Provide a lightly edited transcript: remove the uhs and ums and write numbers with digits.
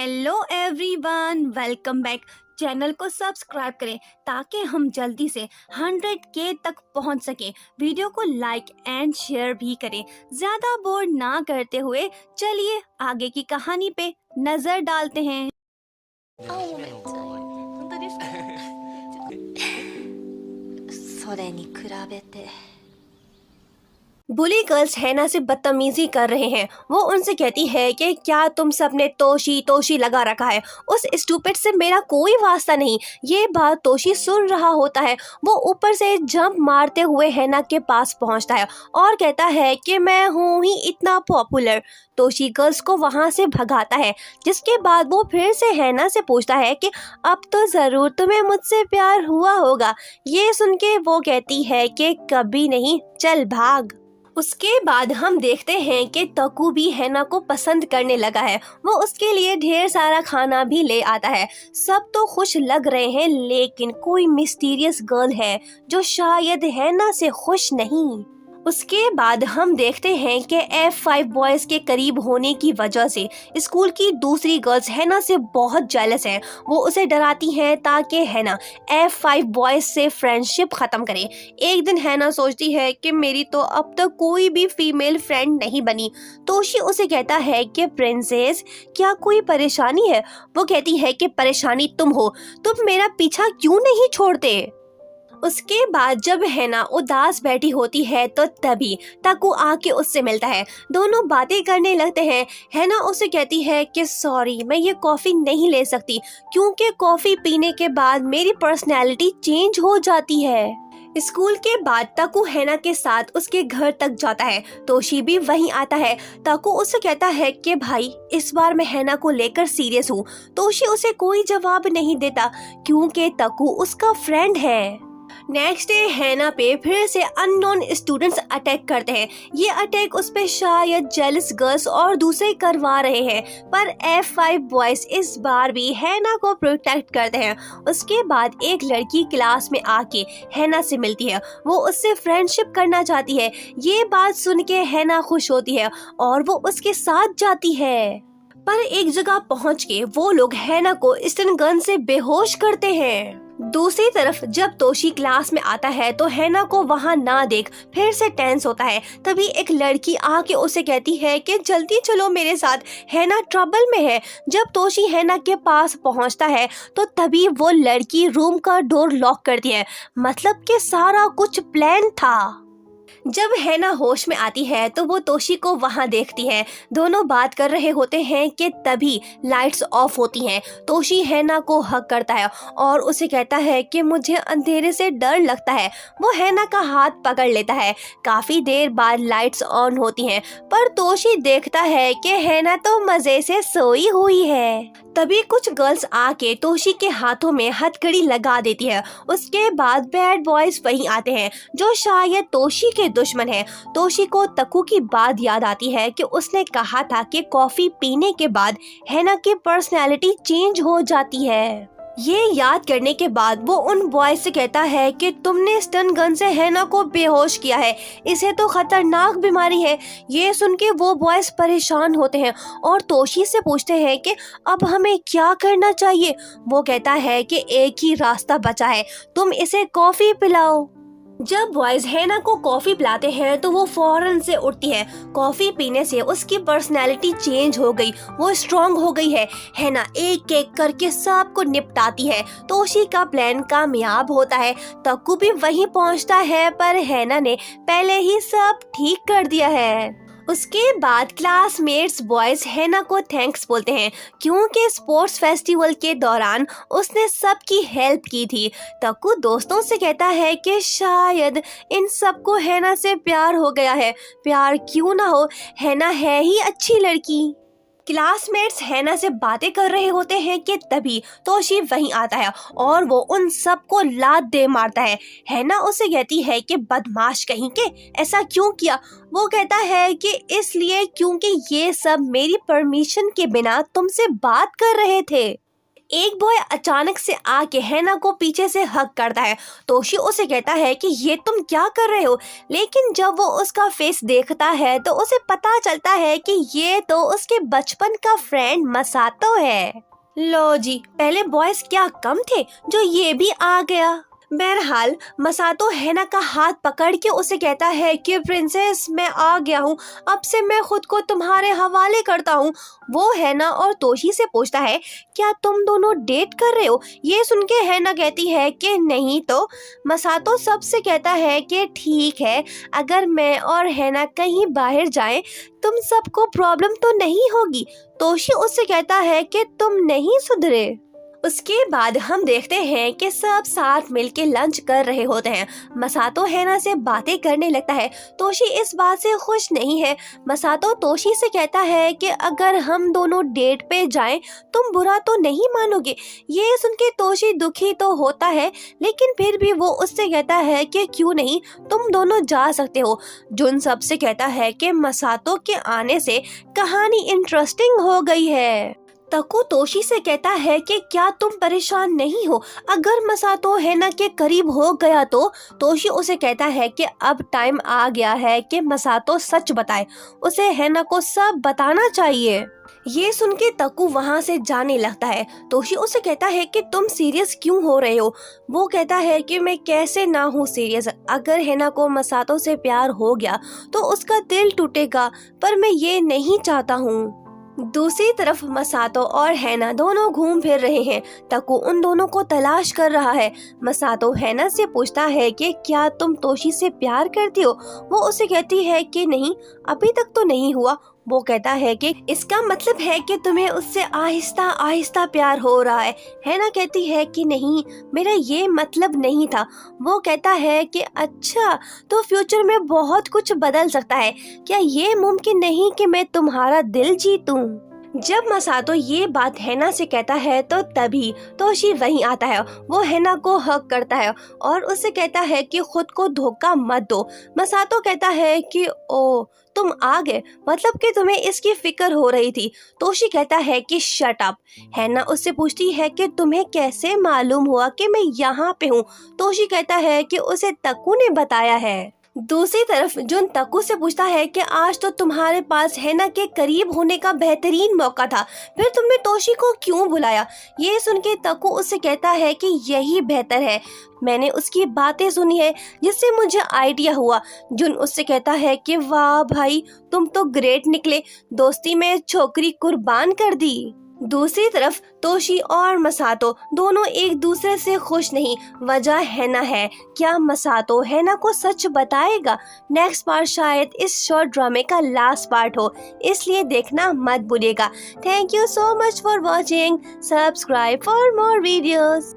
Hello everyone, welcome back. Channel को subscribe करें ताकि हम जल्दी से 100K तक पहुंच सके। वीडियो को लाइक एंड शेयर भी करें। ज़्यादा बोर ना करते हुए चलिए आगे की कहानी पे नज़र डालते हैं। 青もめっちゃいい。本当ですか？それに比べて बुली गर्ल्स हैना से बदतमीजी कर रहे हैं। वो उनसे कहती है कि क्या तुम सबने तोशी तोशी लगा रखा है, उस स्टूपिड से मेरा कोई वास्ता नहीं। ये बात तोशी सुन रहा होता है। वो ऊपर से जंप मारते हुए हैना के पास पहुंचता है और कहता है कि मैं हूँ ही इतना पॉपुलर। तोशी गर्ल्स को वहां से भगाता है, जिसके बाद वो फिर से हैना से पूछता है कि अब तो ज़रूर तुम्हें मुझसे प्यार हुआ होगा। ये सुन के वो कहती है कि कभी नहीं, चल भाग। उसके बाद हम देखते हैं कि तकू भी हैना को पसंद करने लगा है। वो उसके लिए ढेर सारा खाना भी ले आता है। सब तो खुश लग रहे हैं, लेकिन कोई मिस्टीरियस गर्ल है जो शायद हैना से खुश नहीं। उसके बाद हम देखते हैं कि F5 बॉयज़ के करीब होने की वजह से स्कूल की दूसरी गर्ल्स हैना से बहुत जेलस हैं। वो उसे डराती हैं ताकि हैना F5 बॉयज़ से फ्रेंडशिप ख़त्म करे। एक दिन हैना सोचती है कि मेरी तो अब तक कोई भी फीमेल फ्रेंड नहीं बनी। तोशी उसे कहता है कि प्रिंसेस, क्या कोई परेशानी है? वो कहती है कि परेशानी तुम हो, तुम मेरा पीछा क्यों नहीं छोड़ते? उसके बाद जब हैना उदास बैठी होती है तो तभी तकू आके उससे मिलता है। दोनों बातें करने लगते हैं। हैना उसे कहती है कि सॉरी, मैं ये कॉफ़ी नहीं ले सकती क्योंकि कॉफ़ी पीने के बाद मेरी पर्सनैलिटी चेंज हो जाती है। स्कूल के बाद तकू हैना के साथ उसके घर तक जाता है। तोशी भी वहीं आता है। तकू उससे कहता है कि भाई, इस बार मैं हैना को लेकर सीरियस हूँ। तोशी उसे कोई जवाब नहीं देता क्योंकि तकू उसका फ्रेंड है। नेक्स्ट डे हैना पे फिर से अननोन स्टूडेंट्स अटैक करते हैं। ये अटैक उस पे शायद जेलस गर्ल्स और दूसरे करवा रहे हैं, पर F5 बॉयज इस बार भी हैना को प्रोटेक्ट करते हैं। उसके बाद एक लड़की क्लास में आके हैना से मिलती है। वो उससे फ्रेंडशिप करना चाहती है। ये बात सुन के हैना खुश होती है और वो उसके साथ जाती है। पर एक जगह पहुंच के वो लोग हैना को स्टन गन से बेहोश करते हैं। दूसरी तरफ जब तोशी क्लास में आता है तो हैना को वहां ना देख फिर से टेंस होता है। तभी एक लड़की आके उसे कहती है कि जल्दी चलो मेरे साथ, हैना ट्रबल में है। जब तोशी हैना के पास पहुंचता है तो तभी वो लड़की रूम का डोर लॉक करती है। मतलब कि सारा कुछ प्लान था। जब हैना होश में आती है तो वो तोशी को वहां देखती है। दोनों बात कर रहे होते हैं कि तभी लाइट्स ऑफ होती हैं। तोशी हैना को हक करता है और उसे कहता है कि मुझे अंधेरे से डर लगता है। वो हैना का हाथ पकड़ लेता है। काफी देर बाद लाइट्स ऑन होती हैं, पर तोशी देखता है कि हैना तो मजे से सोई हुई है। तभी कुछ गर्ल्स आके तोशी के हाथों में हथकड़ी लगा देती है। उसके बाद बैड बॉयज वहीं आते हैं जो शायद तोशी के दुश्मन है। तोशी को तकू की बात याद आती है कि उसने कहा था कि कॉफी पीने के बाद हैना की पर्सनैलिटी चेंज हो जाती है। ये याद करने के बाद वो उन बॉयज से कहता है कि तुमने स्टन गन से हैना को बेहोश किया है, इसे तो खतरनाक बीमारी है। ये सुन के वो बॉयज परेशान होते हैं और तोशी से पूछते हैं कि अब हमें क्या करना चाहिए। वो कहता है कि एक ही रास्ता बचा है, तुम इसे कॉफी पिलाओ। जब बॉयज हैना को कॉफी पिलाते हैं तो वो फौरन से उठती है। कॉफी पीने से उसकी पर्सनैलिटी चेंज हो गई, वो स्ट्रॉन्ग हो गई है। हैना एक एक करके सबको निपटाती है। तोशी का प्लान कामयाब होता है। तकू भी वहीं पहुंचता है, पर हैना ने पहले ही सब ठीक कर दिया है। उसके बाद क्लासमेट्स बॉयज हैना को थैंक्स बोलते हैं क्योंकि स्पोर्ट्स फेस्टिवल के दौरान उसने सबकी हेल्प की थी। तकू दोस्तों से कहता है कि शायद इन सबको हैना से प्यार हो गया है। प्यार क्यों ना हो, हैना है ही अच्छी लड़की। क्लासमेट्स हैना से बातें कर रहे होते हैं कि तभी तोशी वहीं आता है और वो उन सबको लात दे मारता है। हैना उसे कहती है कि बदमाश कहीं के, ऐसा क्यों किया? वो कहता है कि इसलिए क्योंकि ये सब मेरी परमिशन के बिना तुमसे बात कर रहे थे। एक बॉय अचानक से आके हैना को पीछे से हग करता है। तोशी उसे कहता है कि ये तुम क्या कर रहे हो, लेकिन जब वो उसका फेस देखता है तो उसे पता चलता है कि ये तो उसके बचपन का फ्रेंड मसातो है। लो जी, पहले बॉयज क्या कम थे जो ये भी आ गया। बहरहाल मसातो हैना का हाथ पकड़ के उसे कहता है कि प्रिंसेस मैं आ गया हूँ, अब से मैं खुद को तुम्हारे हवाले करता हूँ। वो हैना और तोशी से पूछता है क्या तुम दोनों डेट कर रहे हो। ये सुन के हैना कहती है कि नहीं तो मसातो सबसे कहता है कि ठीक है, अगर मैं और हैना कहीं बाहर जाएं तुम सबको प्रॉब्लम तो नहीं होगी। तोशी उससे कहता है कि तुम नहीं सुधरे। उसके बाद हम देखते हैं कि सब साथ मिलके लंच कर रहे होते हैं। मसातो हैना से बातें करने लगता है। तोशी इस बात से खुश नहीं है। मसातो तोशी से कहता है कि अगर हम दोनों डेट पे जाएं तुम बुरा तो नहीं मानोगे। ये सुन के तोशी दुखी तो होता है, लेकिन फिर भी वो उससे कहता है कि क्यों नहीं, तुम दोनों जा सकते हो। जुन सबसे कहता है कि मसातो के आने से कहानी इंटरेस्टिंग हो गई है। तकु तोशी से कहता है कि क्या तुम परेशान नहीं हो अगर मसातो हैना के करीब हो गया तो। तोशी उसे कहता है कि अब टाइम आ गया है कि मसातो सच बताए, उसे हैना को सब बताना चाहिए। ये सुन के तकु वहाँ से जाने लगता है। तोशी उसे कहता है कि तुम सीरियस क्यों हो रहे हो। वो कहता है कि मैं कैसे ना हूँ सीरियस, अगर हैना को मसातो से प्यार हो गया तो उसका दिल टूटेगा, पर मैं ये नहीं चाहता हूँ। दूसरी तरफ मसातो और हैना दोनों घूम फिर रहे हैं। तकु उन दोनों को तलाश कर रहा है। मसातो हैना से पूछता है कि क्या तुम तोशी से प्यार करती हो। वो उसे कहती है कि नहीं, अभी तक तो नहीं हुआ। वो कहता है कि इसका मतलब है कि तुम्हें उससे आहिस्ता आहिस्ता प्यार हो रहा है। हैना कहती है कि नहीं, मेरा ये मतलब नहीं था। वो कहता है कि अच्छा, तो फ्यूचर में बहुत कुछ बदल सकता है, क्या ये मुमकिन नहीं कि मैं तुम्हारा दिल जीतूं। जब मसातो ये बात हैना से कहता है तो तभी तोशी वहीं आता है। वो हैना को हक करता है और उसे कहता है कि खुद को धोखा मत दो। मसातो कहता है कि ओ तुम आ गए, मतलब कि तुम्हें इसकी फिक्र हो रही थी। तोशी कहता है कि शट अप। हैना उससे पूछती है कि तुम्हें कैसे मालूम हुआ कि मैं यहाँ पे हूँ। तोशी कहता है कि उसे तकु ने बताया है। दूसरी तरफ जुन तकु से पूछता है कि आज तो तुम्हारे पास हैना के करीब होने का बेहतरीन मौका था, फिर तुमने तोशी को क्यों बुलाया। ये सुन के तकु उससे कहता है कि यही बेहतर है, मैंने उसकी बातें सुनी है जिससे मुझे आइडिया हुआ। जुन उससे कहता है कि वाह भाई, तुम तो ग्रेट निकले, दोस्ती में छोकरी कुर्बान कर दी। दूसरी तरफ तोशी और मसातो दोनों एक दूसरे से खुश नहीं। वजह हैना है। क्या मसातो हैना को सच बताएगा। नेक्स्ट पार्ट शायद इस शॉर्ट ड्रामे का लास्ट पार्ट हो, इसलिए देखना मत भूलिएगा। Thank you so much for watching. Subscribe for more videos.